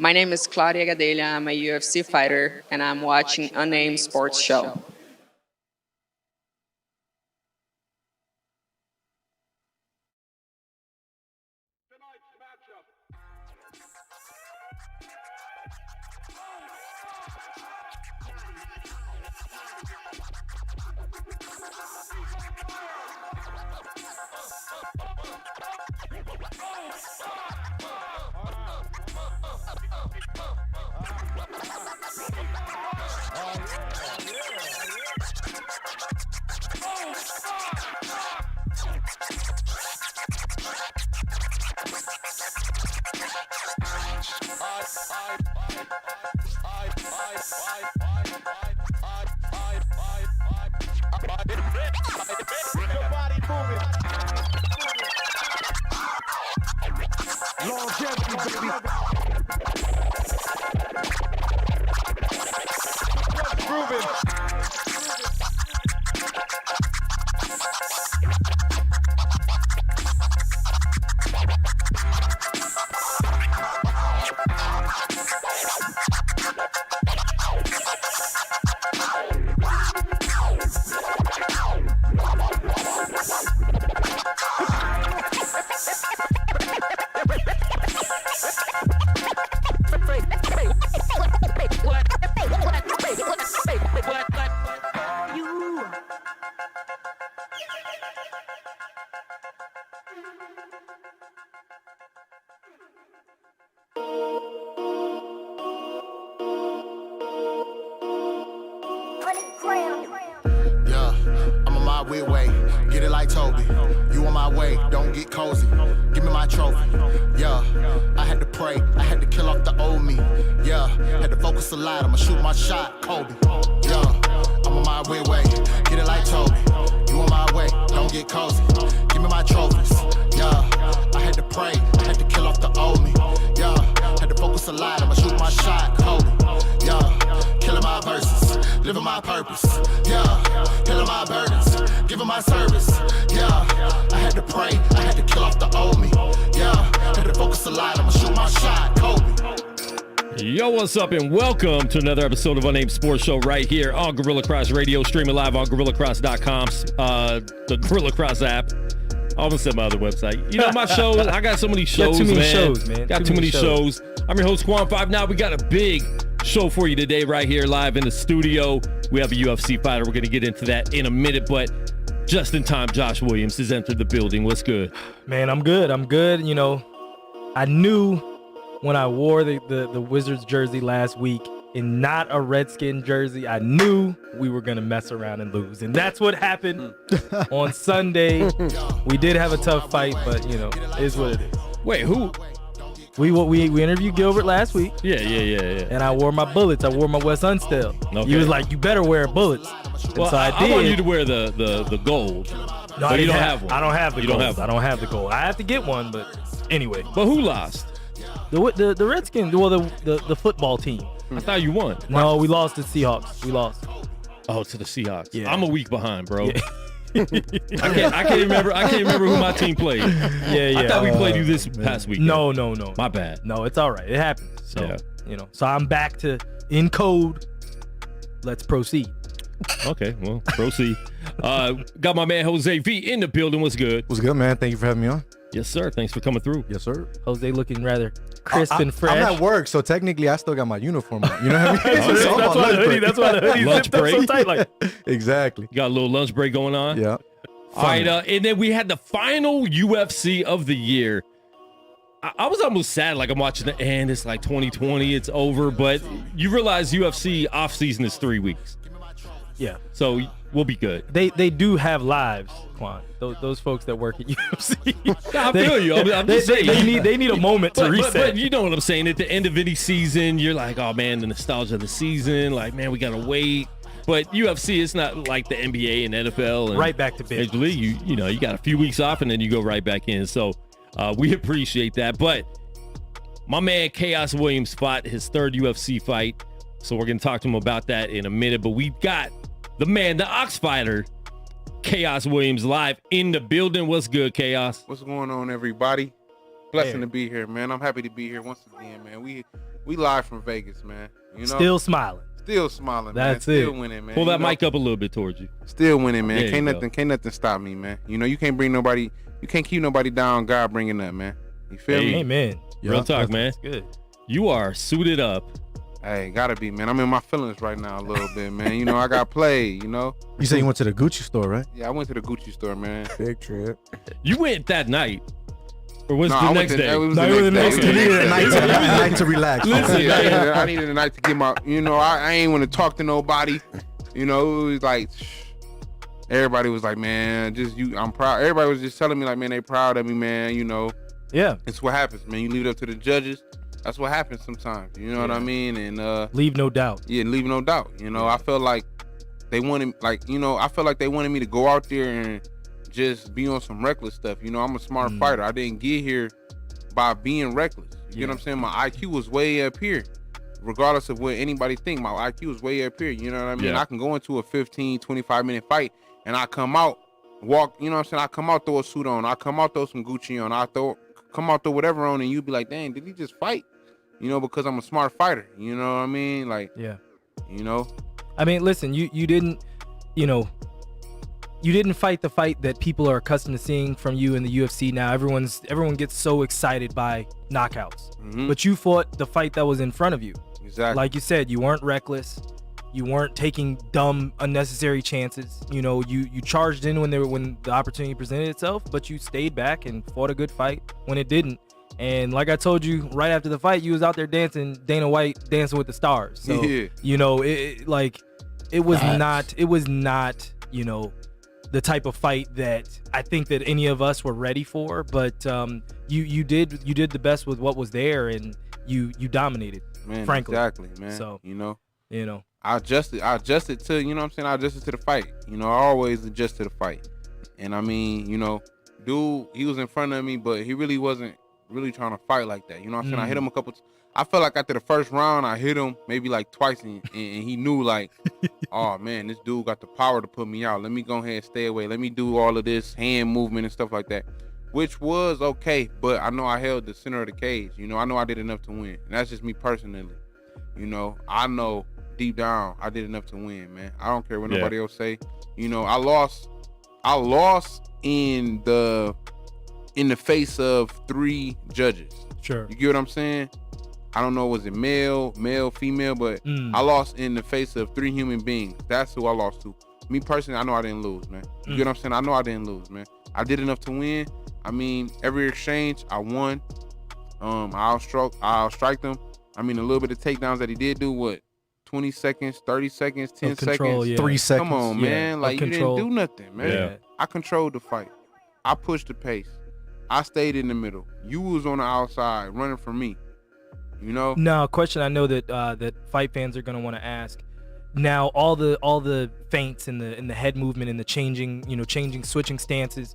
My name is Claudia Gadelha. I'm a UFC fighter, and I'm watching Unnamed Sports Show. Yeah, I'm on my way, get it like Toby. You on my way, don't get cozy. Give me my trophy. Yeah, I had to pray, I had to kill off the old me. Yeah, had to focus a lot, I'ma shoot my shot, Kobe. Yeah, I'm on my way, get it like Toby. You on my way, don't get cozy. Give me my trophies. Yeah, I had to pray, I had to kill off the old me. Yeah, had to focus a lot, I'ma shoot my shot, Kobe. Yeah, killing my verses, living my purpose. Yeah, killing my burdens, giving my service. Yeah, I had to pray, I had to kill off the old me. Yeah, had to focus a lot, I'ma shoot my shot, Kobe. Yo, what's up, and welcome to another episode of Unnamed Sports Show right here on Gorilla Cross Radio, streaming live on GorillaCross.com, the Gorilla Cross app. I almost said my other website. You know, my shows, I got so many shows, too many man. shows, man. Got too many shows. I'm your host, Quan 5. Now we got a big show for you today right here live in the studio. We have a UFC fighter. We're going to get into that in a minute, but just in time, Josh Williams has entered the building. What's good? Man, I'm good. You know, I knew when I wore the Wizards jersey last week and not a Redskin jersey, I knew we were going to mess around and lose. And that's what happened on Sunday. We did have a tough fight, but, you know, it is what it is. Wait, who? We interviewed Gilbert last week. Yeah. And I wore my bullets. I wore my Wes Unstell. Okay. He was like, you better wear bullets. And Well, so I did. I want you to wear the gold. No, but you don't have one. I don't have the You gold. don't have one. I don't have the gold. I have to get one, but anyway. But who lost? The Redskins, well, the football team. I thought you won. No, we lost to Seahawks. We lost. Oh, to the Seahawks. Yeah. I'm a week behind, bro. Yeah. I can't remember who my team played. Yeah. I thought we played you this past week. No. My bad. No, it's all right. It happens. So, Yeah. you know. So I'm back to in code. Let's proceed. Okay, well, proceed. Got my man Jose V in the building. What's good? What's good, man? Thank you for having me on. Yes, sir. Thanks for coming through. Yes, sir. Jose looking rather crisp and fresh. I'm at work, so technically I still got my uniform on. You know what I mean? that's, So I'm that's on why the lunch hoodie. break. That's why the hoodie Lunch zipped up so break. tight. Like, Exactly. Got a little lunch break going on. Yeah. All right, and then we had the final UFC of the year. I was almost sad, like I'm watching the end. It's like 2020, it's over, but you realize UFC off season is 3 weeks, yeah. so we'll be good. They do have lives, Quan. Those folks that work at UFC. I feel you. I'm just saying. They need a moment to reset. But you know what I'm saying. At the end of any season, you're like, oh man, the nostalgia of the season. Like, man, we gotta wait. But UFC, it's not like the NBA and NFL and right back to Major business. League. You know, you got a few weeks off and then you go right back in. So we appreciate that. But my man KHAOS Williams fought his third UFC fight. So we're gonna talk to him about that in a minute. But we've got the man, the Ox Fighter, KHAOS Williams, live in the building. What's good, KHAOS? What's going on, everybody? Blessing to be here, man. I'm happy to be here once again, man. We live from Vegas, man. You know, Still smiling. still smiling, That's man. it. Still winning, man. Pull that You know, mic up a little bit towards you. Still winning, man. There you Can't nothing stop me, man. You know, you can't bring nobody. You can't keep nobody down. God bringing up, man. You feel me? Amen. Real talk, man. That's good. You are suited up. Hey, gotta be, man. I'm in my feelings right now a little bit, man. You know, I got played. You know. You said you went to the Gucci store, right? Yeah, I went to the Gucci store, man. Big trip. You went that night, or was No, it I the went next to- day? it was No, the it was the next next day. You needed a night to relax. Listen, Yeah, I needed a night to get my. You know, I ain't want to talk to nobody. You know, it was like everybody was like, man, just you. I'm proud. Everybody was just telling me like, man, they proud of me, man. You know, Yeah. it's what happens, man. You leave it up to the judges. That's what happens sometimes. You know what I mean? And Leave no doubt. yeah, leave no doubt. You know, I felt like they wanted, like, you know, I felt like they wanted me to go out there and just be on some reckless stuff. You know, I'm a smart fighter. I didn't get here by being reckless. You get what I'm saying? My IQ was way up here. Regardless of what anybody think, my IQ was way up here. You know what I mean? Yeah. I can go into a 15, 25-minute fight and I come out, walk, you know what I'm saying? I come out, throw a suit on. I come out, throw some Gucci on. Come out, throw whatever on, and you be like, dang, did he just fight? You know, because I'm a smart fighter. You know what I mean? Like, Yeah. you know? I mean, listen, you didn't, you know, you didn't fight the fight that people are accustomed to seeing from you in the UFC now. Everyone gets so excited by knockouts. Mhm. But you fought the fight that was in front of you. Exactly. Like you said, you weren't reckless. You weren't taking dumb, unnecessary chances. You know, you charged in when the opportunity presented itself, but you stayed back and fought a good fight when it didn't. And like I told you, right after the fight, you was out there dancing, Dana White dancing with the stars. So Yeah. you know, it was not, you know, the type of fight that I think that any of us were ready for. But you did the best with what was there, and you dominated. Man, frankly. exactly, man. So, you know, I adjusted to, you know what I'm saying? I adjusted to the fight. You know, I always adjust to the fight. And I mean, you know, dude, he was in front of me, but he really wasn't really trying to fight like that. You know what I'm saying? I hit him a couple I felt like after the first round, I hit him maybe like twice, and he knew like, oh man, this dude got the power to put me out. Let me go ahead and stay away. Let me do all of this hand movement and stuff like that, which was okay. But I know I held the center of the cage. You know, I know I did enough to win. And that's just me personally. You know, I know deep down I did enough to win, man. I don't care what nobody else say. You know, I lost in the face of 3 judges. sure. You get what I'm saying? I don't know, was it male, female, but I lost in the face of 3 human beings. That's who I lost to. Me personally, I know I didn't lose, man. You get what I'm saying? I know I didn't lose, man. I did enough to win. I mean, every exchange, I won. I'll strike them. I mean, a little bit of takedowns that he did do, what, 20 seconds, 30 seconds, 10 control, seconds? yeah. 3 seconds. Come on, man. of Like, you control. didn't do nothing, man. Yeah. I controlled the fight. I pushed the pace. I stayed in the middle. You was on the outside running for me. You know? Now, a question I know that that fight fans are gonna want to ask. Now, all the feints and the head movement and the switching stances.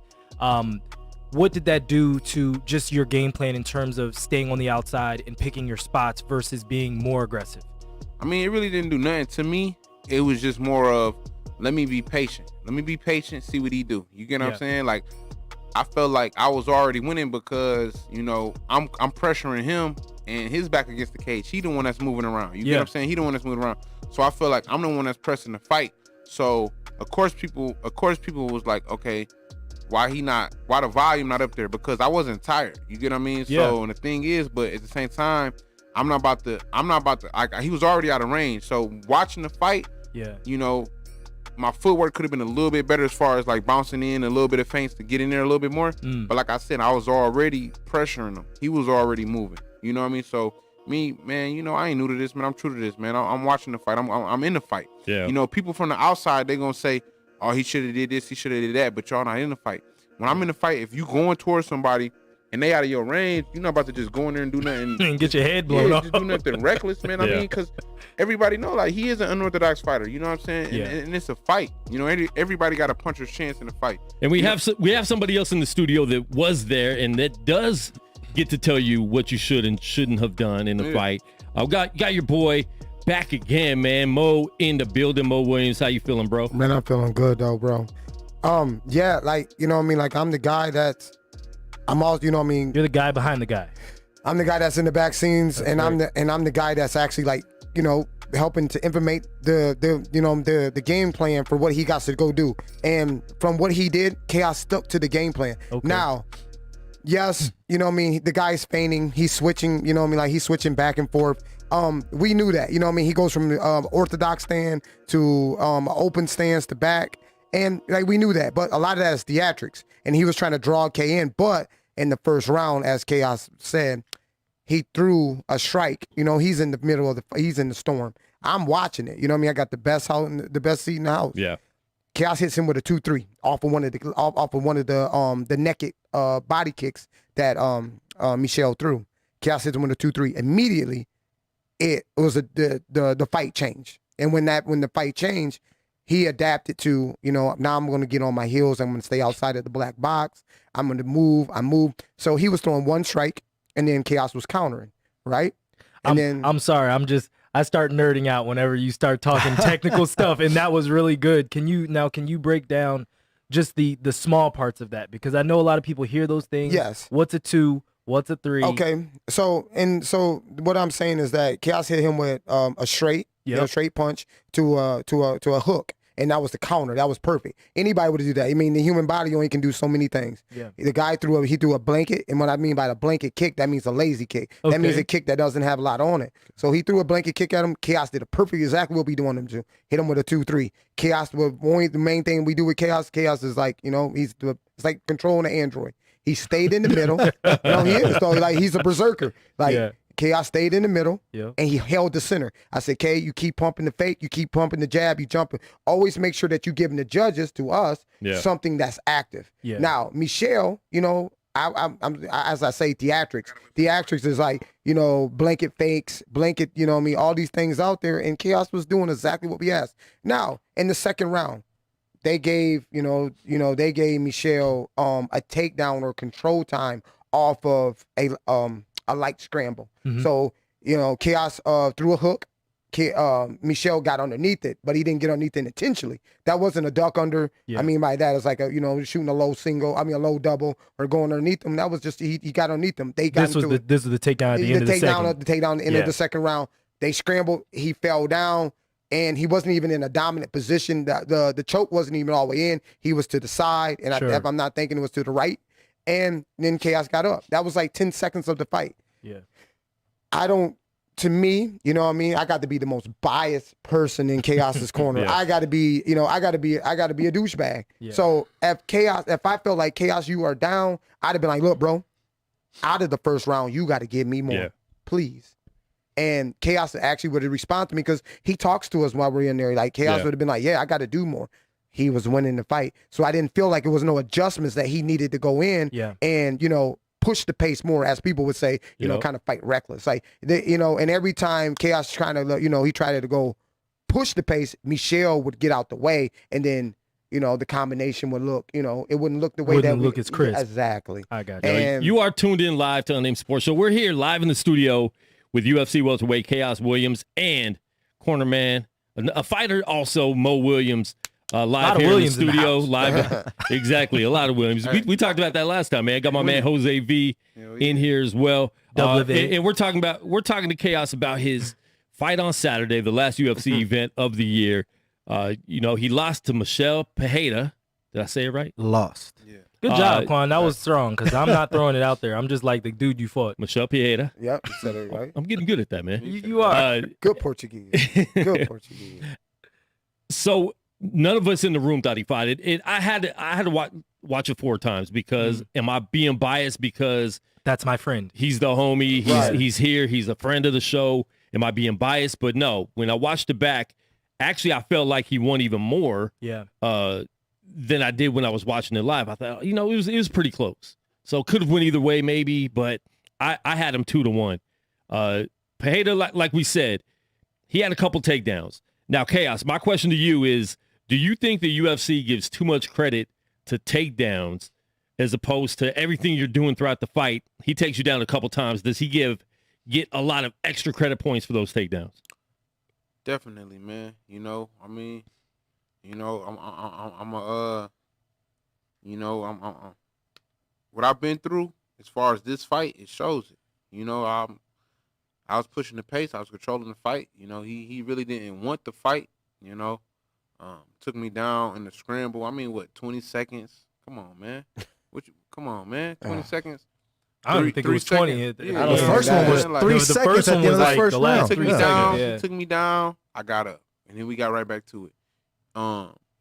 What did that do to just your game plan in terms of staying on the outside and picking your spots versus being more aggressive? I mean, it really didn't do nothing to me. It was just more of, let me be patient. Let me be patient, see what he do. You get what I'm saying? Like, I felt like I was already winning because, you know, I'm pressuring him and his back against the cage. He the one that's moving around. You get what I'm saying? He the one that's moving around. So I feel like I'm the one that's pressing the fight. So of course people was like, okay, why the volume not up there? Because I wasn't tired. You get what I mean? Yeah. So, and the thing is, but at the same time, I'm not about to he was already out of range. So watching the fight, you know, my footwork could have been a little bit better as far as like bouncing in a little bit of feints to get in there a little bit more. But like I said, I was already pressuring him. He was already moving. You know what I mean? So me, man, you know, I ain't new to this, man. I'm true to this, man. I'm watching the fight. I'm in the fight. Yeah. You know, people from the outside, they gonna say, oh, he should have did this, he should have did that, but y'all not in the fight. When I'm in the fight, if you going towards somebody and they out of your range, you're not about to just go in there and do nothing And get your head blown off. just do nothing reckless, man. I mean, because everybody know, like, he is an unorthodox fighter. You know what I'm saying? And it's a fight. You know, everybody got a puncher's chance in a fight. And we have somebody else in the studio that was there and that does get to tell you what you should and shouldn't have done in the fight. I've got your boy back again, man. Mo in the building. Mo Williams, how you feeling, bro? Man, I'm feeling good though, bro. Yeah, like, you know what I mean? Like, I'm the guy that's I'm all, you know what I mean? You're the guy behind the guy. I'm the guy that's in the back scenes, That's and right. I'm the guy that's actually like, you know, helping to implement the game plan for what he got to go do. And from what he did, KHAOS stuck to the game plan. Okay. Now, yes, you know what I mean, the guy's feigning, he's switching, you know what I mean, like he's switching back and forth. We knew that, you know what I mean, he goes from orthodox stand to open stance to back, and like we knew that, but a lot of that is theatrics, and he was trying to draw K in, but in the first round, as KHAOS said, he threw a strike. You know, he's in the middle of he's in the storm. I'm watching it. You know what I mean? I got the best house, the best seat in the house. Yeah. KHAOS hits him with a 2-3 off of one of the naked body kicks that Michelle threw. KHAOS hits him with a 2-3. Immediately, it was the fight changed. And when the fight changed, he adapted to, you know, now I'm going to get on my heels. I'm going to stay outside of the black box. I'm going to move. I move. So he was throwing one strike, and then KHAOS was countering, right? And I'm sorry. I start nerding out whenever you start talking technical stuff, and that was really good. Can you break down just the small parts of that? Because I know a lot of people hear those things. Yes. What's a 2? What's a 3? Okay. So what I'm saying is that KHAOS hit him with a straight, you know, straight punch to a hook. And that was the counter. That was perfect. Anybody would do that. I mean, the human body only can do so many things. Yeah. The guy threw a blanket, and what I mean by the blanket kick, that means a lazy kick. Okay. That means a kick that doesn't have a lot on it. So he threw a blanket kick at him. KHAOS did a perfect, exactly what we doing him to. Hit him with a 2-3. KHAOS, the main thing we do with KHAOS is like, you know, it's like controlling an android. He stayed in the middle. You know, he is. So like he's a berserker. Like Yeah. KHAOS stayed in the middle, Yeah. and he held the center. I said, K, you keep pumping the fake, you keep pumping the jab, you jumping. Always make sure that you're giving the judges, to us, something that's active. Yeah. Now, Michelle, you know, I'm as I say, theatrics. Theatrics is like, you know, blanket fakes, blanket, you know what I mean, all these things out there, and KHAOS was doing exactly what we asked. Now, in the second round, they gave Michelle a takedown or control time off of a light scramble. Mhm. So, you know, KHAOS threw a hook. Michelle got underneath it, but he didn't get underneath it intentionally. That wasn't a duck under. Yeah. I mean by that, it's like a, you know, shooting a low double or going underneath them. That was just he got underneath them. They got This was the takedown at the end of the second. The takedown at the end of the second round. They scrambled. He fell down, and he wasn't even in a dominant position. The choke wasn't even all the way in. He was to the side, and Sure. if I'm not thinking, it was to the right. And then KHAOS got up. That was like 10 seconds of the fight. Yeah. To me, you know what I mean? I got to be the most biased person in KHAOS's corner. Yeah. I got to be a douchebag. Yeah. So if I felt like KHAOS, you are down, I'd have been like, look, bro, out of the first round, you got to give me more, please. And KHAOS actually would have responded to me because he talks to us while we're in there. Like KHAOS would have been like, yeah, I got to do more. He was winning the fight. So I didn't feel like it was no adjustments that he needed to go in and, you know, push the pace more, as people would say, you know, kind of fight reckless. Like, you know, and every time KHAOS trying to, you know, he tried to go push the pace, Michelle would get out the way, and then, you know, the combination would look, you know, it wouldn't look the way Wouldn't look as crisp. Exactly. I got you. And You are tuned in live to Unnamed Sports Show. We're here live in the studio with UFC welterweight KHAOS Williams and corner man, a fighter also, Mo Williams. Live here in the studio, live. Exactly, a lot of Williams. We talked about that last time, man. Got my man Jose V in here as well, and we're talking to KHAOS about his fight on Saturday, the last UFC event of the year. You know, he lost to Michelle Pereira. Did I say it right? Lost. Yeah. Good job, Quan. That was strong because I'm not throwing it out there. I'm just like the dude you fought. Michelle Pereira. Yep, you said it right. I'm getting good at that, man. You are. Good Portuguese. Good Portuguese. So none of us in the room thought he fought it. I had to watch it 4 times because am I being biased because That's my friend. he's the homie, he's here, he's a friend of the show. Am I being biased? But no, when I watched it back, actually I felt like he won even more than I did when I was watching it live. I thought, you know, it was pretty close. So could have went either way maybe, but I had him 2-1. Pereira, like we said, he had a couple takedowns. Now, KHAOS, my question to you is, do you think the UFC gives too much credit to takedowns as opposed to everything you're doing throughout the fight? He takes you down a couple times. Does he get a lot of extra credit points for those takedowns? Definitely, man. You know, I mean, you know, what I've been through as far as this fight, it shows it. You know, I was pushing the pace. I was controlling the fight. You know, he really didn't want the fight. You know, took me down in the scramble. I mean, what, 20 seconds? Come on, man. Come on, man. 20 seconds. I don't think it was 20. Yeah, The first one was like, 3 the seconds first at one the end was of the like first the last round. took me 3 seconds, down. yeah. He took me down. I got up, and then we got right back to it.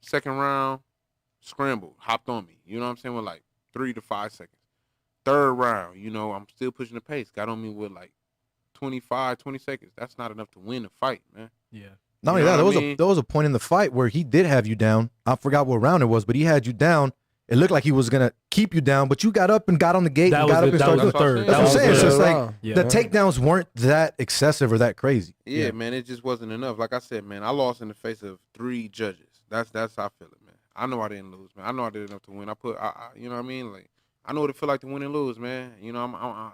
Second round, scrambled, hopped on me. You know what I'm saying? With like 3 to 5 seconds. Third round, you know, I'm still pushing the pace. Got on me with like 20 seconds. That's not enough to win the fight, man. Yeah. Not only You know that, what I mean? there was a point in the fight where he did have you down. I forgot what round it was, but he had you down. It looked like he was gonna keep you down, but you got up and got on the gate That and was got up and that started was the doing. third. That's what I'm saying. was So it's the- like yeah. the takedowns weren't that excessive or that crazy. Yeah, man, it just wasn't enough. Like I said, man, I lost in the face of 3 judges. That's how I feel it, man. I know I didn't lose, man. I know I did enough to win. You know what I mean? Like, I know what it feel like to win and lose, man. You know,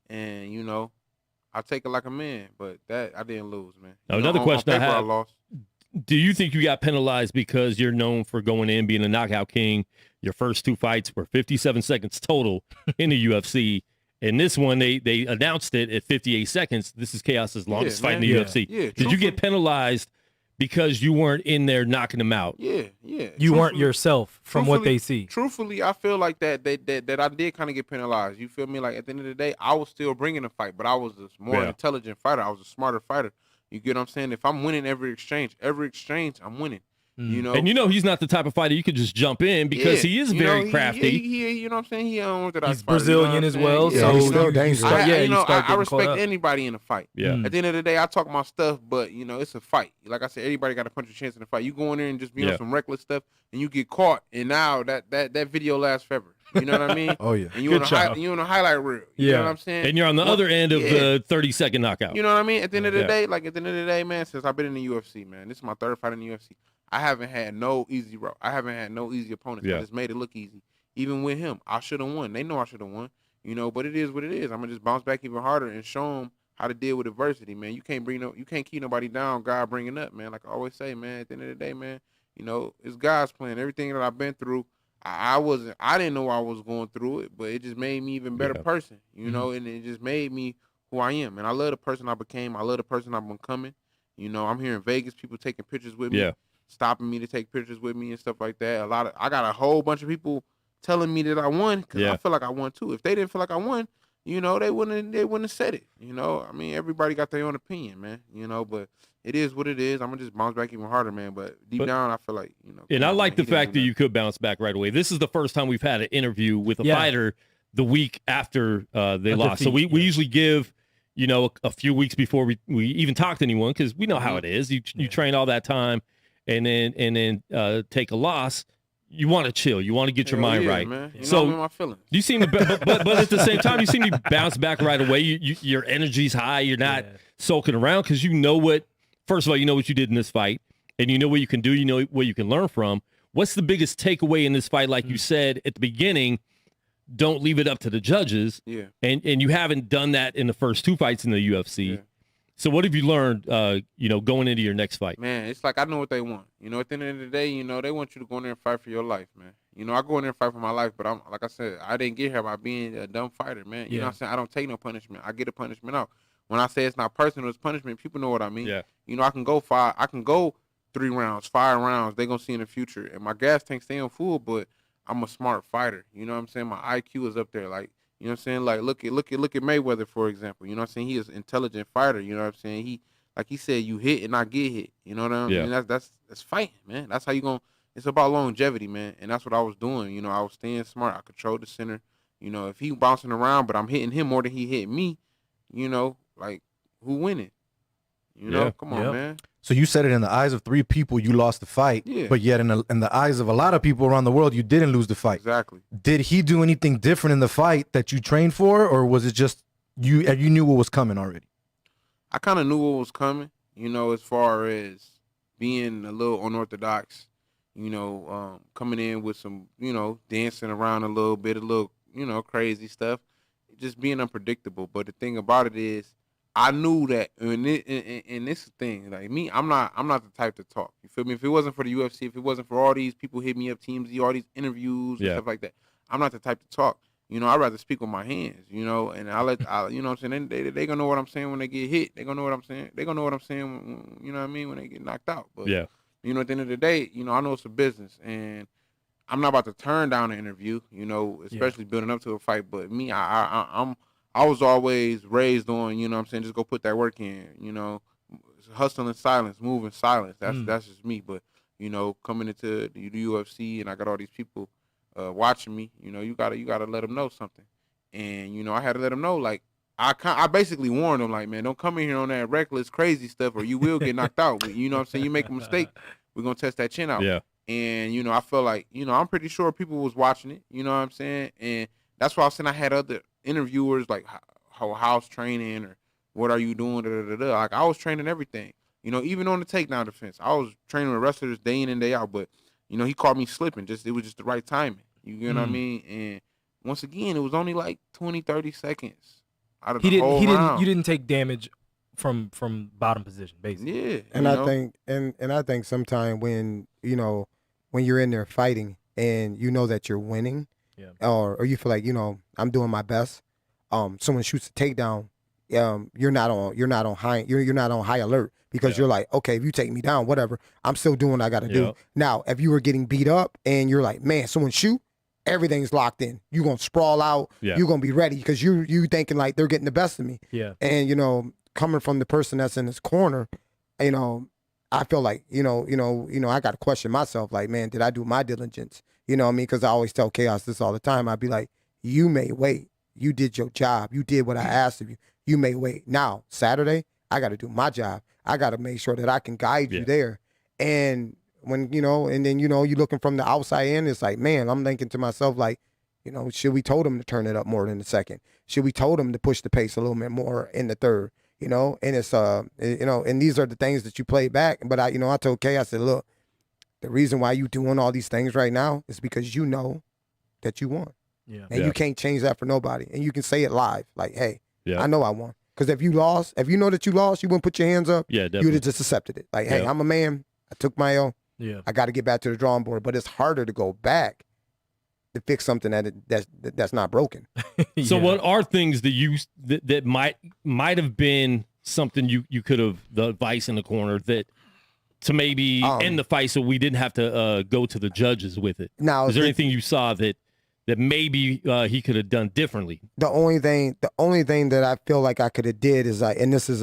and you know, I take it like a man, but that I didn't lose, man. Now, You know, another question I paper, have. lost. Do you think you got penalized because you're known for going in, being a knockout king? Your first 2 fights were 57 seconds total in the UFC. And this one, they announced it at 58 seconds. This is KHAOS's longest fight in the man. UFC. Yeah, Did you get penalized because you weren't in there knocking them out? Yeah. You weren't Truthfully- yourself from what they see. Truthfully, I feel like that I did kind of get penalized. You feel me? Like, at the end of the day, I was still bringing the fight, but I was a more intelligent fighter. I was a smarter fighter. You get what I'm saying? If I'm winning every exchange, I'm winning. You know, And you know he's not the type of fighter you could just jump in because he is very crafty. He, you know what I'm saying? He He's Brazilian as well, Yeah, so he's still you dangerous. start- I, yeah, you know, start I getting caught respect up. anybody in a fight. Yeah. At the end of the day, I talk my stuff, but you know, it's a fight. Like I said, everybody got a punch a chance in the fight. You go in there and just be on some reckless stuff, and you get caught, and now that video lasts forever. You know what I mean? Oh yeah. And you Good on job. you on a highlight reel. You know what I'm saying? And you're on the other end of the 30-second knockout. You know what I mean? At the end of the Yeah. day, like at the end of the day, man, since I've been in the UFC, man, this is my 3rd fight in the UFC. I haven't had no easy route. I haven't had no easy opponents. Yeah. I just made it look easy. Even with him, I should have won. They know I should have won. You know, but it is what it is. I'm gonna just bounce back even harder and show them how to deal with adversity, man. You can't keep nobody down. God bringing up, man. Like I always say, man. At the end of the day, man, you know, it's God's plan. Everything that I've been through, I didn't know I was going through it, but it just made me even better person, you know, and it just made me who I am. And I love the person I became. I love the person I'm becoming. You know, I'm here in Vegas, people taking pictures with me, stopping me to take pictures with me and stuff like that. I got a whole bunch of people telling me that I won because I feel like I won too. If they didn't feel like I won, you know, they wouldn't have said it. You know, I mean, everybody got their own opinion, man. You know, but it is what it is. I'm gonna just bounce back even harder, man. But deep down, I feel like, you know. And I like the fact that you could bounce back right away. This is the first time we've had an interview with a fighter the week after they lost. So we usually give, you know, a few weeks before we even talk to anyone because we know how it is. You train all that time and then take a loss. You want to chill. You want to get your mind right. Man. You so know, I'm in my feelings. you seem to, but at the same time, you seem to bounce back right away. Your energy's high. You're not sulking around because you know what. First of all, you know what you did in this fight, and you know what you can do. You know what you can learn from. What's the biggest takeaway in this fight? Like you said at the beginning, don't leave it up to the judges. Yeah. And you haven't done that in the first 2 fights in the UFC. Yeah. So what have you learned, you know, going into your next fight? Man, it's like I know what they want. You know, at the end of the day, you know, they want you to go in there and fight for your life, man. You know, I go in there and fight for my life, but I'm like I said, I didn't get here by being a dumb fighter, man. You know what I'm saying? I don't take no punishment. I get a punishment out. When I say it's not personal, it's punishment, people know what I mean. Yeah. You know, I can go 3 rounds, 5 rounds, they gonna see in the future. And my gas tank stay on full, but I'm a smart fighter. You know what I'm saying? My IQ is up there. Like, you know what I'm saying? Like look at Mayweather, for example. You know what I'm saying? He is an intelligent fighter. You know what I'm saying? He, like he said, you hit and I get hit. You know what I mean? That's fighting, man. That's how you gonna. It's about longevity, man. And that's what I was doing. You know, I was staying smart. I controlled the center. You know, if he bouncing around, but I'm hitting him more than he hit me, you know, like who winning? You know, come on, man. So you said it in the eyes of 3 people, you lost the fight, but yet in the eyes of a lot of people around the world, you didn't lose the fight. Exactly. Did he do anything different in the fight that you trained for, or was it just you knew what was coming already? I kind of knew what was coming, you know, as far as being a little unorthodox, you know, coming in with some, you know, dancing around a little, you know, crazy stuff, just being unpredictable. But the thing about it is, I knew that, and this thing, like me, I'm not the type to talk. You feel me? If it wasn't for the UFC, if it wasn't for all these people hit me up, TMZ, all these interviews and stuff like that, I'm not the type to talk. you know, I'd rather speak with my hands, you know, and you know what I'm saying? They gonna know what I'm saying when they get hit. They gonna know what I'm saying. They gonna know what I'm saying, you know what I mean, when they get knocked out. But, Yeah. you know, at the end of the day, you know, I know it's a business, and I'm not about to turn down an interview, you know, especially building up to a fight. But me, I was always raised on, you know what I'm saying, just go put that work in, you know, hustle in silence, move in silence. That's just me. But, you know, coming into the UFC and I got all these people watching me, you know, you gotta let them know something. And, you know, I had to let them know, like, I basically warned them, like, man, don't come in here on that reckless, crazy stuff, or you will get knocked out. You know what I'm saying? You make a mistake, we're gonna test that chin out. Yeah. And, you know, I felt like, you know, I'm pretty sure people was watching it, you know what I'm saying? And that's why I was saying I had other interviewers, like, how's training, or what are you doing, Like, I was training everything. You know, even on the takedown defense, I was training with wrestlers day in and day out. But, you know, he caught me slipping. It was just the right timing. You know what I mean? And once again, it was only like 20, 30 seconds out of the whole round. You didn't take damage from bottom position, basically. Yeah. And I think and I think sometimes when, you know, when you're in there fighting and you know that you're winning, or you feel like, you know, I'm doing my best, someone shoots a takedown, you're not on high alert, because you're like, okay, if you take me down, whatever, I'm still doing what I got to do. Now, if you were getting beat up and you're like, man, someone shoot, everything's locked in. You're going to sprawl out. You're going to be ready because you thinking like they're getting the best of me. Yeah. And, you know, coming from the person that's in his corner, you know, I feel like, you know, I got to question myself, like, man, did I do my diligence? You know what I mean? Because I always tell KHAOS this all the time. I'd be like, you may wait. You did your job. You did what I asked of you. You may wait. Now, Saturday, I got to do my job. I got to make sure that I can guide you there. And when, you know, and then, you know, you're looking from the outside in, it's like, man, I'm thinking to myself, like, you know, should we told him to turn it up more in the second? Should we told him to push the pace a little bit more in the third? You know, and it's, you know, and these are the things that you play back. But I told Kay, I said, look, the reason why you doing all these things right now is because you know that you won. Yeah. And you can't change that for nobody. And you can say it live, like, hey, I know I won. Because if you lost, if you know that you lost, you wouldn't put your hands up. Yeah, you would have just accepted it. Like, hey, I'm a man. I took my L. Yeah. I got to get back to the drawing board. But it's harder to go back to fix something that's not broken. So what are things that that might have been something you could have, the advice in the corner that to maybe end the fight so we didn't have to go to the judges with it? Now, is there anything you saw that maybe he could have done differently? The only thing that I feel like I could have did is and this is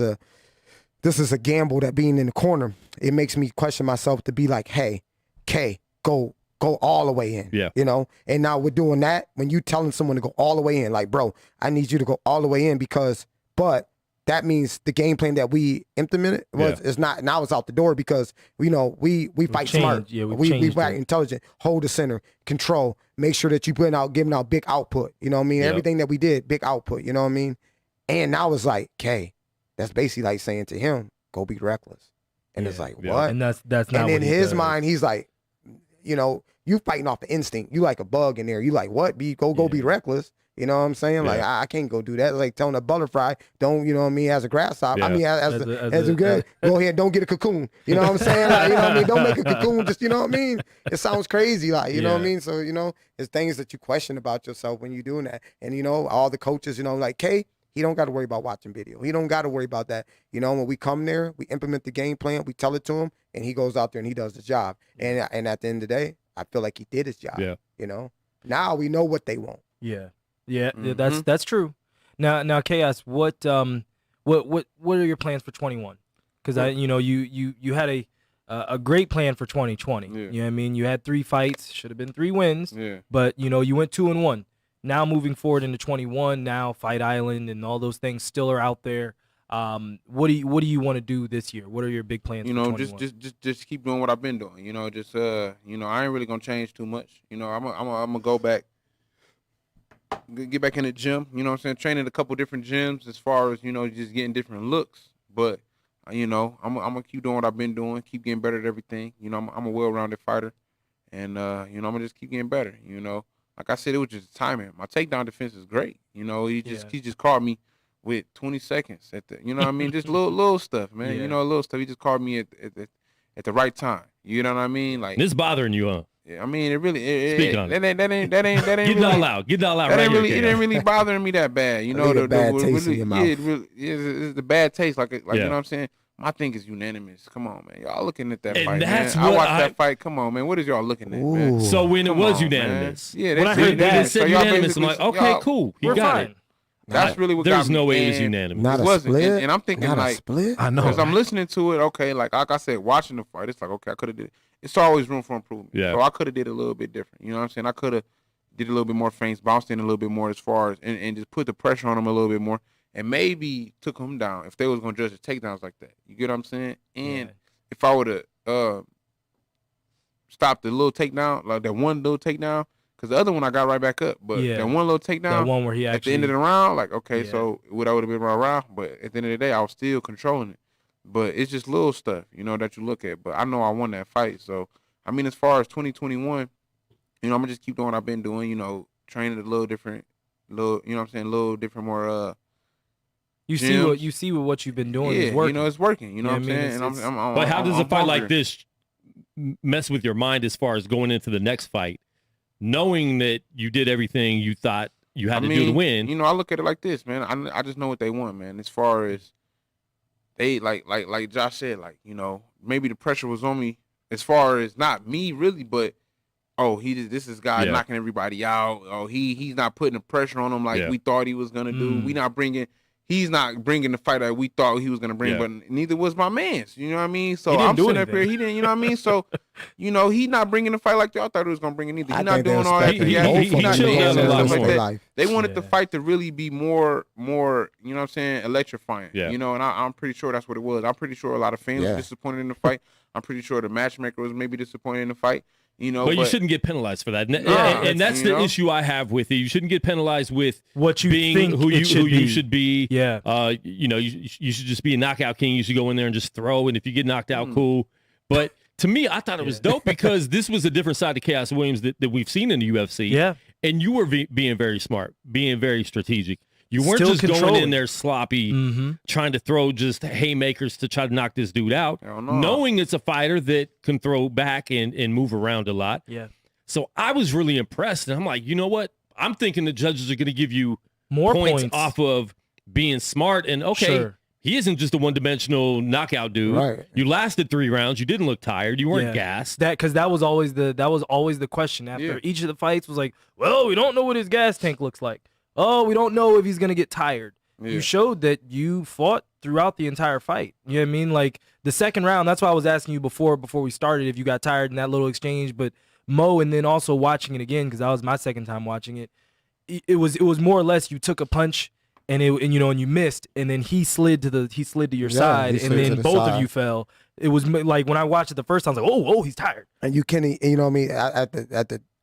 a gamble, that being in the corner, it makes me question myself to be like, hey, K, go all the way in. Yeah. You know? And now we're doing that when you telling someone to go all the way in, like, bro, I need you to go all the way in but that means the game plan that we implemented is not, now it's out the door, because, you know, we fight smart. Yeah, we fight intelligent, hold the center, control, make sure that you giving out big output. You know what I mean? Everything that we did, big output, you know what I mean? And now it's like, okay, that's basically like saying to him, go be reckless. And it's like, what? And that's not and what in he his does. mind, he's like, you know, you fighting off the instinct. You like a bug in there. You like, what? Go be reckless. You know what I'm saying? Like, I can't go do that. It's like telling a butterfly, don't, you know what I mean, as a grasshopper. I mean, as a good, go ahead, don't get a cocoon. You know what I'm saying? Like, you know what I mean? Don't make a cocoon, just, you know what I mean? It sounds crazy, like, you know what I mean? So, you know, it's things that you question about yourself when you're doing that. And, you know, all the coaches, you know, like, Kay, he don't got to worry about watching video. He don't got to worry about that. You know, when we come there, we implement the game plan, we tell it to him, and he goes out there and he does the job. And at the end of the day, I feel like he did his job. Yeah. You know? Now we know what they want. Yeah. Yeah, that's true. Now, KHAOS, what are your plans for 21? Because you had a great plan for 2020. Yeah. You know what I mean? You had 3 fights, should have been 3 wins. Yeah. But you went 2-1. Now moving forward into 21, now Fight Island and all those things still are out there. What do you want to do this year? What are your big plans? You know, for 21? just keep doing what I've been doing. You know, just I ain't really gonna change too much. You know, I'm gonna go back. Get back in the gym, you know what I'm saying? Training a couple different gyms as far as, you know, just getting different looks. But, you know, I'm going to keep doing what I've been doing, keep getting better at everything. You know, I'm a well-rounded fighter. And, you know, I'm going to just keep getting better, you know. Like I said, it was just timing. My takedown defense is great. You know, he just caught me with 20 seconds at the, you know what I mean? Just little stuff, man. Yeah. You know, little stuff. He just caught me at the right time. You know what I mean? Like, This bothering you, huh? Yeah, I mean, it really. Speak on it. That ain't Get really. it all out. Get it all out That right ain't really. here. It ain't really bothering me that bad. You know, Really a bad taste in your mouth. Yeah, it really it's the bad taste. Like you Yeah. know what I'm saying. My thing is unanimous. Come on, man. Y'all looking at that And fight, that's man. I what watched I- that fight. Come on, man. What is y'all looking at, man? Ooh. So when it Come was on, unanimous, man. Yeah, When I when heard they that, said unanimous, I'm like, okay, cool, he We're got fine. it. That's really what There's got me. no way it was And unanimous. Not It a wasn't. split. And I'm thinking Not a like, split. I know. as I'm listening to it, okay, like I said, watching the fight, it's like, okay, I could have did it. It's always room for improvement. Yeah. So I could have did it a little bit different. You know what I'm saying? I could have did a little bit more feints, bounced in a little bit more as far as, and just put the pressure on him a little bit more, and maybe took him down if they was going to judge the takedowns like that. You get what I'm saying? And if I would have stopped the little takedown, like that one little takedown, because the other one I got right back up, but Yeah. that one little takedown, That one where he at the actually end of the round, like, okay, Yeah. so would I would have been my round, but at the end of the day, I was still controlling it. But it's just little stuff, you know, that you look at. But I know I won that fight. So, I mean, as far as 2021, you know, I'm going to just keep doing what I've been doing, you know, training a little different, you know what I'm saying, a little different, more, you gyms. see what you've been doing yeah, is working. you know, it's working. You know Yeah, what I'm I mean, saying? And it's- I'm But how does I'm a fight like hungry. this mess with your mind as far as going into the next fight, knowing that you did everything you thought you had to do to win? You know, I look at it like this, man. I just know what they want, man. As far as they like Josh said, like, you know, maybe the pressure was on me as far as not me really, but this is guy Yeah. knocking everybody out. Oh, he's not putting the pressure on him like Yeah. we thought he was gonna do. He's not bringing the fight that we thought he was gonna bring, Yeah. but neither was my man's. You know what I mean? So He didn't I'm do sitting up here. anything. He didn't. You know what I mean? So, you know, he's not bringing the fight like y'all thought he was gonna bring it either. I He's not think they doing all that. expected He Yeah, chilled he's not out doing a stuff lot like more. that. They wanted the Yeah. fight to really be more, you know what I'm saying, electrifying. Yeah. You know, and I'm pretty sure that's what it was. I'm pretty sure a lot of fans Yeah. were disappointed in the fight. I'm pretty sure the matchmaker was maybe disappointed in the fight. You know, But you shouldn't get penalized for that. And that's you the know? issue I have with it. You shouldn't get penalized with What you being think who it you should should be. be. Yeah. You know, you should just be a knockout king. You should go in there and just throw. And if you get knocked out, cool. But to me, I thought it was dope because this was a different side of KHAOS Williams that we've seen in the UFC. Yeah. And you were being very smart, being very strategic. You weren't Still just going in controlling. there sloppy, Mm-hmm. trying to throw just haymakers to try to knock this dude out, Hell no. knowing it's a fighter that can throw back and move around a lot. Yeah. So I was really impressed. And I'm like, you know what? I'm thinking the judges are going to give you More points points off of being smart. And okay, Sure. he isn't just a one-dimensional knockout dude. Right. You lasted 3 rounds. You didn't look tired. You weren't gassed. Because that was always the question after Yeah. each of the fights was like, well, we don't know what his gas tank looks like. Oh, we don't know if he's gonna get tired. Yeah. You showed that you fought throughout the entire fight. You know what I mean? Like the second round, that's why I was asking you before we started if you got tired in that little exchange. But Mo, and then also watching it again because that was my second time watching it. It was more or less you took a punch and you missed, and then he slid to your side, he and slid to then the both side. of you fell. It was like when I watched it the first time, I was like, oh, he's tired. And you can, you know what I mean,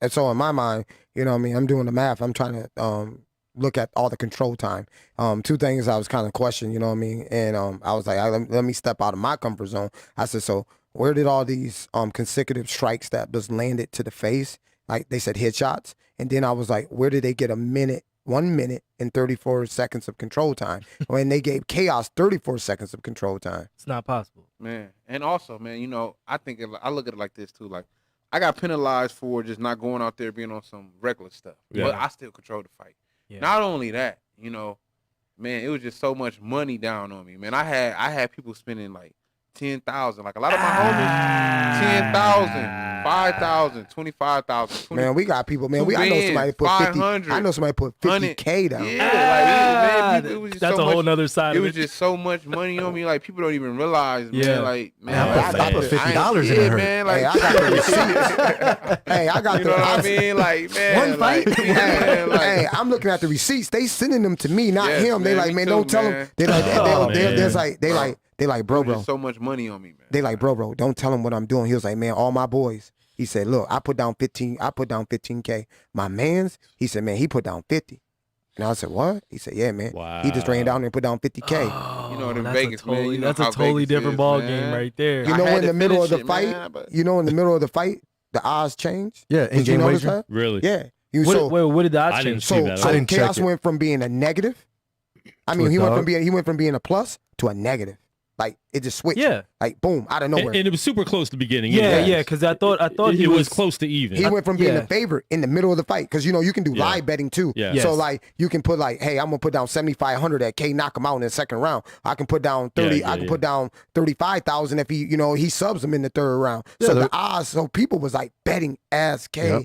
and so in my mind, you know what I mean, I'm doing the math. I'm trying to look at all the control time. 2 things I was kind of questioning, you know what I mean? And I was like, let me step out of my comfort zone. I said, so where did all these consecutive strikes that just landed to the face, like they said headshots? And then I was like, where did they get 1 minute and 34 seconds of control time when they gave KHAOS 34 seconds of control time? It's not possible. Man, and also, man, you know, I look at it like this too. Like, I got penalized for just not going out there being on some reckless stuff, Yeah. but I still controlled the fight. Yeah. Not only that, you know, man, it was just so much money down on me, man. I had people spending like 10,000, like a lot of my homies, 10,000, 5,000, 25,000. Man, we got people, man. Two I know bands, somebody put 50. 500, I know somebody put 50K down. Yeah, like, man, it was just That's so a whole much, nother side it of was it. just so much money on me. Like, people don't even realize, man. Yeah. Like, man, I put $50 in yeah, her. man. Like, Hey, I got the receipts. Hey, I got you the. know what I mean? Like, man, One fight. Like, man, like, Hey, I'm looking at the receipts. They sending them to me, not Yes, him. They man, like, me man, too, don't tell him. man. They like, Oh, there's man. like, they like, bro, there was bro. just so much money on me, man. They like, bro, don't tell him what I'm doing. He was like, man, all my boys. He said, look, I put down 15K. My man's, he said, man, he put down 50. And I said, what? He said, yeah, man. He just ran down there and put down 50K. Oh, You know, in that's Vegas, man, you know that's how a totally Vegas different is, ball man. game right there. You I know, had in to the middle of finish the it, fight, man, but- you know, in the middle of the fight, the odds changed. Yeah, Did you in-game notice wager. that? Really? Yeah. You What did the odds I didn't change? see So, that. so I didn't check KHAOS it. went from being a negative. I To mean, a he went dog? from being a plus to a negative. Like it just switched. Yeah. Like boom, out of nowhere. And it was super close to the beginning. Yeah, because I thought it he was close to even. He went from being yeah. the favorite in the middle of the fight because you can do Yeah. live betting too. Yeah. Yes. So like you can put like, hey, I'm gonna put down 7,500 at K knock him out in the second round. I can put down 30. Yeah, I can put down 35,000 if he subs him in the third round. Yeah, So they're- the odds, so people was like betting as K Yep.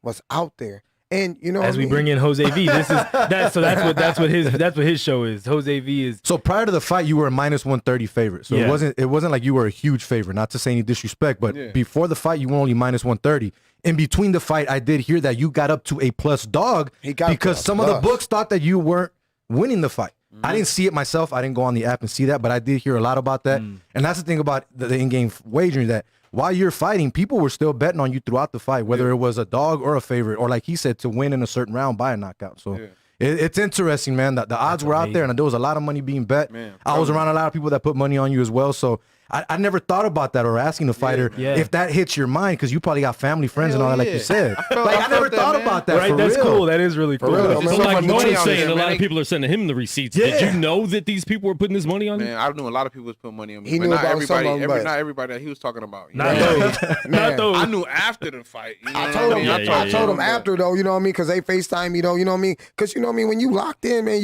was out there, and you know as we bring in Jose V, that's what his show is. Jose V is So prior to the fight, you were a minus 130 favorite. So Yeah. it wasn't like you were a huge favorite. Not to say any disrespect, but Yeah. before the fight, you were only minus 130. In between the fight, I did hear that you got up to a plus dog He got because to a some of the plus. books thought that you weren't winning the fight. I didn't see it myself. I didn't go on the app and see that, but I did hear a lot about that. And that's the thing about the in-game wagering, that while you're fighting, people were still betting on you throughout the fight, whether it was a dog or a favorite, or like he said, to win in a certain round by a knockout. So it's interesting, man. The odds were out there, and there was a lot of money being bet. Man, I was around a lot of people that put money on you as well. So I never thought about that or asking the fighter Yeah. if that hits your mind, because you probably got family, friends, and all that, like you said. I felt never that, thght man. about that. right. for That's real. cool. That is really cool. real, There's man. so Like much Mo money was out saying, there, a lot man. of people are sending him the receipts. Yeah. Did you know that these people were putting this money on you? Man, I knew a lot of people was putting money on me. He but knew not about everybody, some of them, but- not everybody that he was talking about. You Not know what I mean? those. Man. Not those. I knew after the fight. You know I what told him. mean? Yeah, I told him but- after though, you know what I mean? Because they FaceTime me though, you know what I mean? Because you know what I mean, when you locked in, man,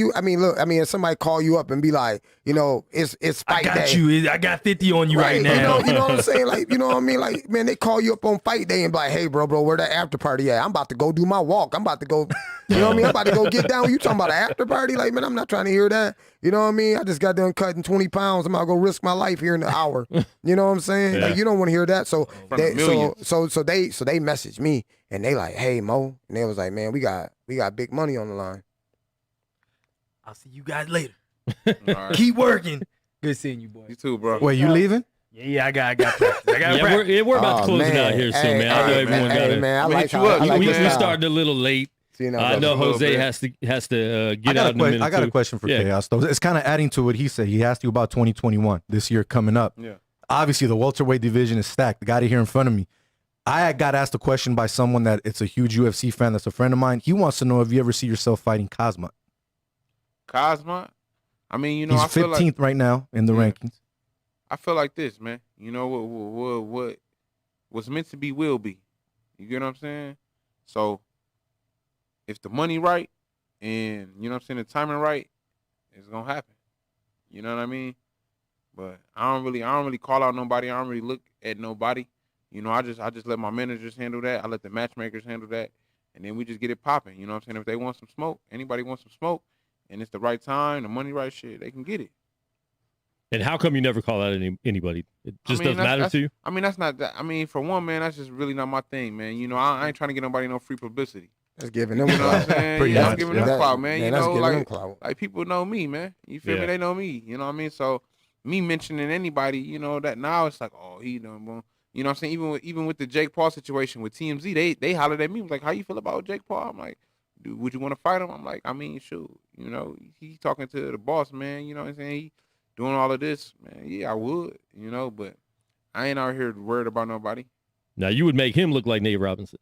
if somebody call you up and be like, it's I fight got day. you. I got 50 on you right now. You know what I'm saying? Like, you know what I mean? Like, man, they call you up on fight day and be like, hey, bro, where that after party at? I'm about to go do my walk. I'm about to go, you know what I mean? I'm about to go get down. You talking about an after party? Like, man, I'm not trying to hear that. You know what I mean? I just got done cutting 20 pounds. I'm about to go risk my life here in an hour. You know what I'm saying? Yeah. Like, you don't want to hear that. So From the millions. so they messaged me and they like, hey, Mo. And they was like, man, we got big money on the line. I'll see you guys later. All right. Keep working. Good seeing you, boys. You too, bro. Wait, you leaving? Yeah, I got practice. I got Yeah, practice. we're about to Oh, close it out man. here soon, Hey, man. I know hey, everyone man, got it. man, I Let me like hit you how up. I You like we your style. started a little late. You know, I know a little Jose bit. has to get I out in a minute. got a too. question for Yeah. KHAOS, though. It's kind of adding to what he said. He asked you about 2021, this year coming up. Yeah. Obviously, the welterweight division is stacked. The guy here in front of me. I got asked a question by someone that it's a huge UFC fan that's a friend of mine. He wants to know if you ever see yourself fighting Cosma. Cosma, I mean, you know, He's I feel 15th like right now in the Yeah. rankings. I feel like this, man. You know what what's meant to be will be. You get what I'm saying? So if the money right and you know what I'm saying, the timing right, it's gonna happen. You know what I mean? But I don't really call out nobody. I don't really look at nobody. You know, I just let my managers handle that. I let the matchmakers handle that, and then we just get it popping. You know what I'm saying? If they want some smoke, anybody wants some smoke, and it's the right time, the money right, shit, they can get it. And how come you never call out anybody? It just doesn't matter to you? I mean, that's not that. I mean, for one, man, that's just really not my thing, man. You know, I ain't trying to get nobody no free publicity. That's giving them You know what I'm clout. saying? Pretty Yeah, much, that's giving yeah. them clout, man. You that's know, giving them like clout. people know me, man. You feel Yeah. me? They know me. You know what I mean? So me mentioning anybody, you know, that now it's like, oh, he done, boom. You know what I'm saying? Even with the Jake Paul situation with TMZ, they hollered at me, was like, how you feel about Jake Paul? I'm like, dude, would you want to fight him? I'm like, I mean, shoot, you know, he talking to the boss, man. You know what I'm saying? He doing all of this, man. Yeah, I would, you know, but I ain't out here worried about nobody, Now, you would make him look like Nate Robinson.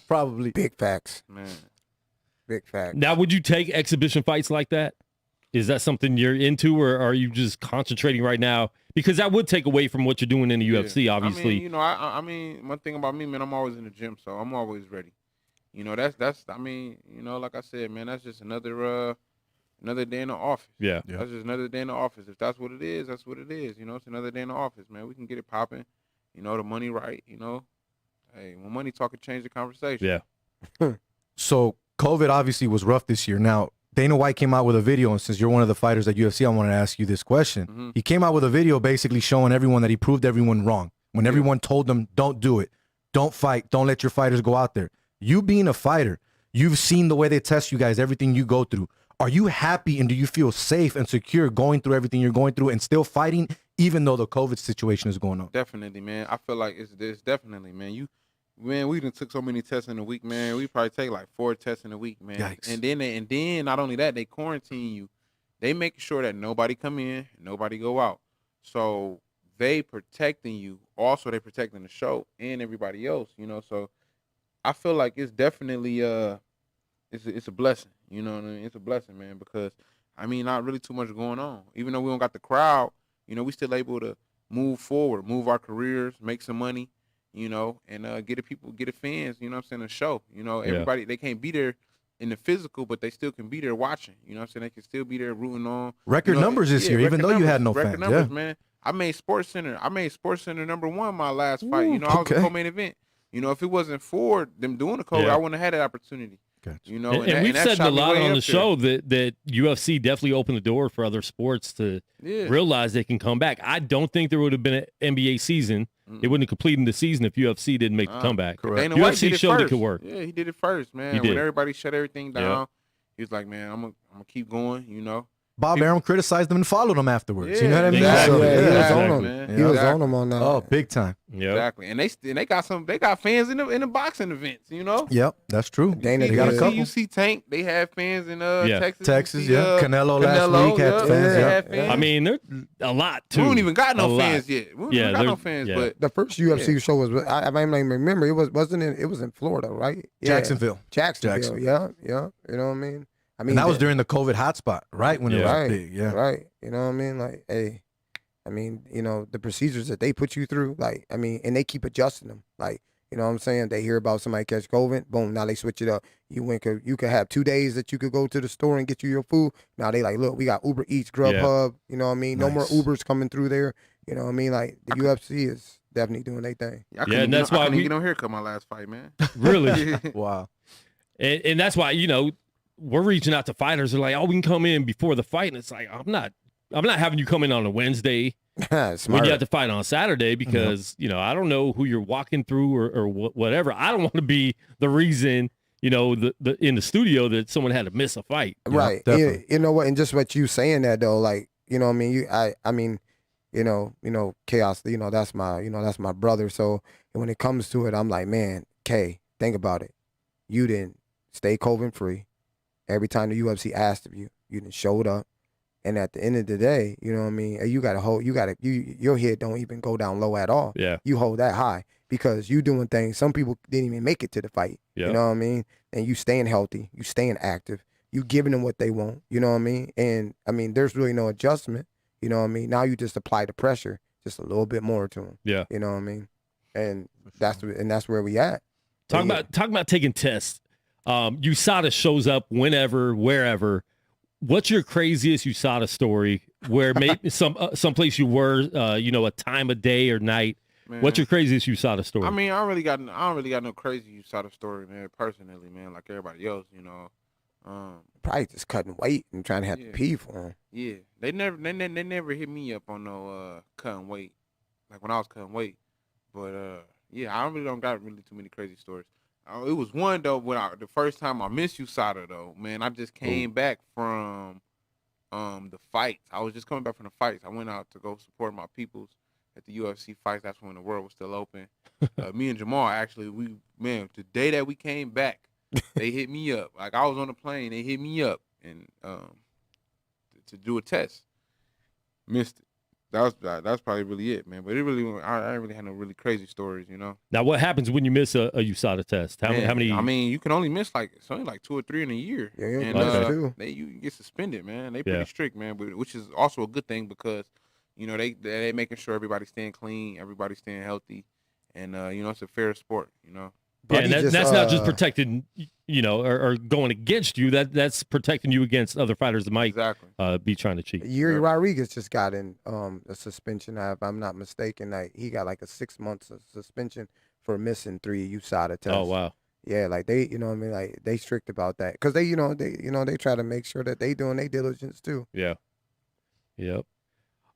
Probably. Big facts. man. Big facts. Now, would you take exhibition fights like that? Is that something you're into, or are you just concentrating right now? Because that would take away from what you're doing in the UFC, Yeah. obviously. I mean, you know, I mean, one thing about me, man, I'm always in the gym, so I'm always ready. You know, that's. I mean, you know, like I said, man, that's just another day in the office. Yeah. Yeah. That's just another day in the office. If that's what it is, that's what it is. You know, it's another day in the office, man. We can get it popping. You know, the money right. You know, hey, when money talk, it change the conversation. Yeah. So COVID obviously was rough this year. Now, Dana White came out with a video, and since you're one of the fighters at UFC, I want to ask you this question. Mhm. He came out with a video basically showing everyone that he proved everyone wrong. When Yeah. everyone told them, don't do it, don't fight, don't let your fighters go out there. You being a fighter, you've seen the way they test you guys, everything you go through. Are you happy and do you feel safe and secure going through everything you're going through and still fighting, even though the COVID situation is going on? Definitely, man. I feel like it's definitely, man. We done took so many tests in a week, man. We probably take like 4 tests in a week, man. Yikes. And then not only that, they quarantine you. They make sure that nobody come in, nobody go out. So they protecting you. Also, they protecting the show and everybody else. You know, so I feel like it's definitely it's a blessing. You know what I mean? It's a blessing, man. Because I mean, not really too much going on. Even though we don't got the crowd, you know, we still able to move forward, move our careers, make some money, you know, and get the fans, you know what I'm saying, a show. You know, everybody, they can't be there in the physical, but they still can be there watching. You know what I'm saying? They can still be there rooting on. Record numbers this year, even though you had no fans. Numbers, man. I made SportsCenter #1 my last fight. You know, I was a co-main event. You know, if it wasn't for them doing the COVID, I wouldn't have had that opportunity. Gotcha. You know, and we've said a lot on the show that UFC definitely opened the door for other sports to realize they can come back. I don't think there would have been an NBA season. It wouldn't have completed the season if UFC didn't make the comeback. Correct. UFC showed it could work. Yeah, he did it first, man. When everybody shut everything down, he was like, man, I'm gonna keep going, you know. Bob Arum criticized them and followed them afterwards. You know what I mean? Exactly. So, He was on man. him. He was on him on that. Oh, big time. Exactly. And they got fans in the boxing events, you know? Yep, that's true. Dana They got a couple. You see Tank, they have fans in Texas. Texas, see, Canelo last week had fans. Had fans. I mean, there's a lot too. We don't even got no fans yet. We don't even got no fans, but the first UFC show was I don't even remember. It was in Florida, right? Jacksonville. Jacksonville. Yeah. You know what I mean? And that was during the COVID hotspot, right? When it was big, Right. You know what I mean? Like, hey, I mean, you know, the procedures that they put you through, like, I mean, and they keep adjusting them. Like, you know what I'm saying? They hear about somebody catch COVID, boom, now they switch it up. You could have 2 days that you could go to the store and get you your food. Now they like, look, we got Uber Eats, Grubhub, you know what I mean? No more Ubers coming through there. You know what I mean? Like, the UFC is definitely doing their thing. And that's why we get on here my last fight, man. Really? Wow. And that's why, you know, we're reaching out to fighters. They're like, oh, we can come in before the fight. And it's like, I'm not having you come in on a Wednesday when you have to fight on Saturday because, you know, I don't know who you're walking through or whatever. I don't want to be the reason, you know, the in the studio that someone had to miss a fight. Right. You know what? And just what you saying that though, like, you know what I mean? I mean, you know, KHAOS, you know, that's my brother. So when it comes to it, I'm like, man, K, think about it. You didn't stay COVID free. Every time the UFC asked of you, you done showed up. And at the end of the day, you know what I mean? You got to hold, your head don't even go down low at all. Yeah. You hold that high because you doing things. Some people didn't even make it to the fight. Yeah. You know what I mean? And you staying healthy, you staying active, you giving them what they want. You know what I mean? And I mean, there's really no adjustment. You know what I mean? Now you just apply the pressure just a little bit more to them. Yeah. You know what I mean? And that's where we at. Talking about taking tests. USADA shows up whenever, wherever. What's your craziest USADA story where maybe someplace you were, you know, a time of day or night? Man. What's your craziest USADA story? I mean, I don't really got no crazy USADA story, man. Personally, man, like everybody else, you know. Probably just cutting weight and trying to have to pee for them. Yeah, they never hit me up on no cutting weight, like when I was cutting weight. But yeah, I don't got really too many crazy stories. It was one though when the first time I missed USADA though, man. I just came back from the fights. I was just coming back from the fights. I went out to go support my peoples at the UFC fights. That's when the world was still open. Me and Jamal actually, the day that we came back, they hit me up. Like I was on the plane, they hit me up and to do a test. Missed it. That's probably really it, man. But I didn't really have no really crazy stories, you know. Now, what happens when you miss a USADA test? How many? I mean, you can only miss it's only like 2 or 3 in a year. Yeah, and you can get suspended, man. They pretty strict, man. But which is also a good thing because, you know, they making sure everybody's staying clean, everybody's staying healthy, and you know, it's a fair sport, you know. Yeah, and that's not just protecting, you know, or going against you. That's protecting you against other fighters that might be trying to cheat. Yuri Rodriguez just got in a suspension. If I'm not mistaken, like he got like a 6 months of suspension for missing 3 USADA tests. Oh wow. Yeah, like they, you know what I mean, like they strict about that because they try to make sure that they doing their diligence too. Yeah. Yep.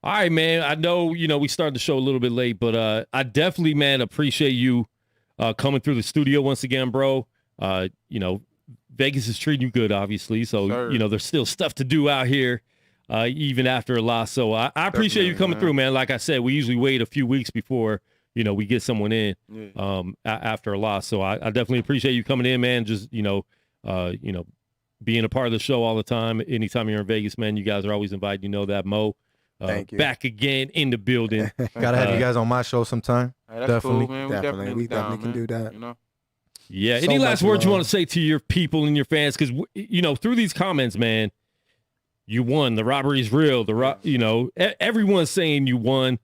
All right, man. I know, you know, we started the show a little bit late, but I definitely, man, appreciate you coming through the studio once again, bro. You know, Vegas is treating you good, obviously. So, you know, there's still stuff to do out here, even after a loss. So I appreciate you coming through, man. Like I said, we usually wait a few weeks before, you know, we get someone in after a loss. So I definitely appreciate you coming in, man. Just, you know, being a part of the show all the time. Anytime you're in Vegas, man, you guys are always invited. You know that, Mo. Thank you. Back again in the building. Gotta have you guys on my show sometime. Hey, that's definitely. Cool, man. We definitely can do that. You know? Yeah. So Any last much words you love. want to say to your people and your fans? Because, you know, through these comments, man, you won. The robbery's real. Everyone's saying you won,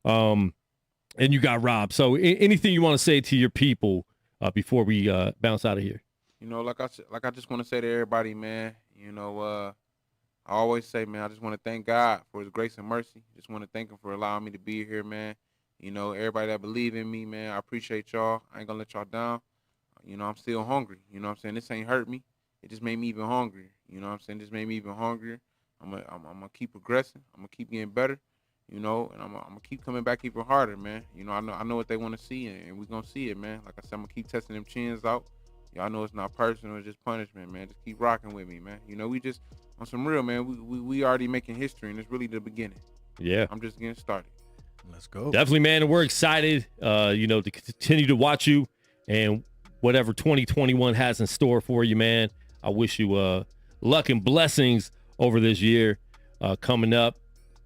and you got robbed. So anything you want to say to your people before we bounce out of here? Like I just want to say to everybody, man, I always say, man, I just want to thank God for his grace and mercy. Just want to thank him for allowing me to be here, man. Everybody that believe in me, man, I appreciate y'all. I ain't gonna let y'all down. I'm still hungry. This ain't hurt me. It just made me even hungrier. Just made me even hungrier. I'm gonna keep progressing. I'm gonna keep getting better. And I'm gonna keep coming back even harder, man. I know what they want to see, and we're gonna see it, man. Like I said, I'm gonna keep testing them chins out. Y'all know it's not personal, it's just punishment, man. Just keep rocking with me, man. We just on some real, man. We already making history, and it's really the beginning. Yeah, I'm just getting started. Let's go. Definitely, man. And we're excited, to continue to watch you and whatever 2021 has in store for you, man. I wish you luck and blessings over this year coming up.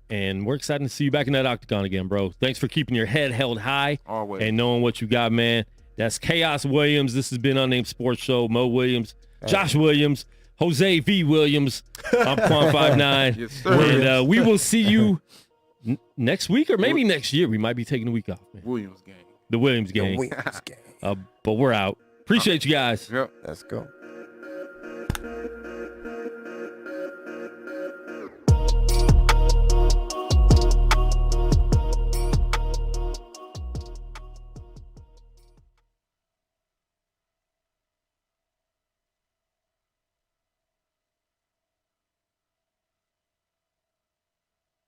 And we're excited to see you back in that octagon again, bro. Thanks for keeping your head held high Always. And knowing what you got, man. That's KHAOS Williams. This has been Unnamed Sports Show. Mo Williams, Josh Williams, Jose V. Williams. I'm Quan 59. Yes, sir. And we will see you next week or maybe next year. We might be taking a week off, man. Williams gang. The Williams gang. The Williams gang. But we're out. Appreciate you guys. Yep. Let's go.